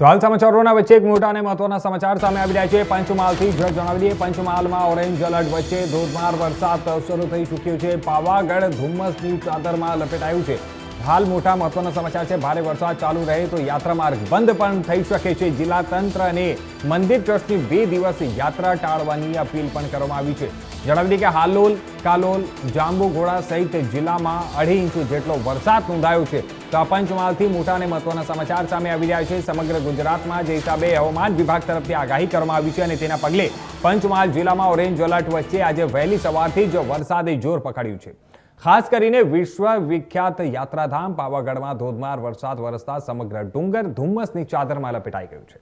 તો હાલ સમાચારોના વચ્ચે એક મોટા અને મહત્વના સમાચાર સામે આવી રહ્યા છે. પંચમહાલથી જણાવી દઈએ, પંચમહાલમાં ઓરેન્જ એલર્ટ વચ્ચે ધોધમાર વરસાદ શરૂ થઈ ચૂક્યો છે. પાવાગઢ ધુમ્મસની ચાદરમાં લપેટાયું છે. હાલ મોટા મહત્વના સમાચાર છે. ભારે વરસાદ ચાલુ રહે તો યાત્રા માર્ગ બંધ પણ થઈ શકે છે. જિલ્લા તંત્ર અને મંદિર ટ્રસ્ટની 2 દિવસ યાત્રા ટાળવાની અપીલ પણ કરવામાં આવી છે. જણાવી દઈએ કે હાલોલ, કાલોલ, જાંબુઘોડા સહિત જિલ્લામાં 2.5 ઇંચ જેટલો વરસાદ નોંધાયો છે. તો આ પંચમહાલથી મોટા અને મહત્વના સમાચાર સામે આવી રહ્યા છે. સમગ્ર ગુજરાતમાં જે હિસાબે હવામાન વિભાગ તરફથી આગાહી કરવામાં આવી છે અને તેના પગલે પંચમહાલ જિલ્લામાં ઓરેન્જ એલર્ટ વચ્ચે આજે વહેલી સવારથી જ વરસાદે જોર પકડ્યું છે. ખાસ કરીને વિશ્વ વિખ્યાત યાત્રાધામ પાવાગઢમાં ધોધમાર વરસાદ વરસતા સમગ્ર ડુંગર ધુમ્મસની ચાદરમાં લપેટાઈ ગયું છે.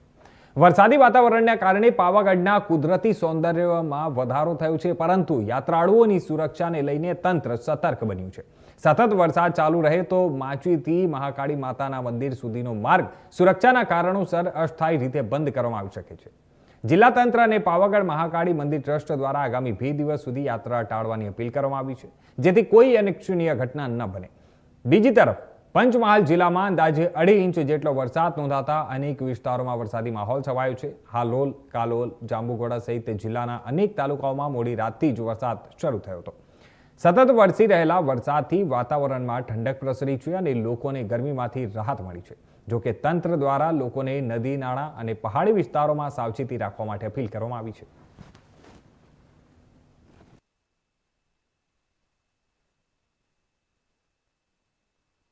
વરસાદી વાતાવરણના કારણે પાવાગઢના કુદરતી સૌંદર્યમાં વધારો થયો છે, પરંતુ યાત્રાળુઓની સુરક્ષાને લઈને તંત્ર સતર્ક બન્યું છે. સતત વરસાદ ચાલુ રહે તો માચીથી મહાકાળી માતાના મંદિર સુધીનો માર્ગ સુરક્ષાના કારણોસર અસ્થાયી રીતે બંધ કરવામાં આવી શકે છે. જિલ્લા તંત્ર અને પાવાગઢ મહાકાળી મંદિર ટ્રસ્ટ દ્વારા આગામી 2 દિવસ સુધી યાત્રા ટાળવાની અપીલ કરવામાં આવી છે, જેથી કોઈ અનિચ્છનીય ઘટના ન બને. બીજી તરફ પંચમહાલ જિલ્લામાં અંદાજે 2.5 ઇંચ જેટલો વરસાદ નોંધાતા અનેક વિસ્તારોમાં વરસાદી માહોલ છવાયો છે. હાલોલ, કાલોલ, જાંબુઘોડા સહિત જિલ્લાના અનેક તાલુકાઓમાં મોડી રાતથી જ વરસાદ શરૂ થયો હતો. સતત વરસી રહેલા વરસાદથી વાતાવરણમાં ઠંડક પ્રસરી છે અને લોકોને ગરમીમાંથી રાહત મળી છે. જોકે તંત્ર દ્વારા લોકોને નદી, નાળા અને પહાડી વિસ્તારોમાં સાવચેતી રાખવા માટે અપીલ કરવામાં આવી છે.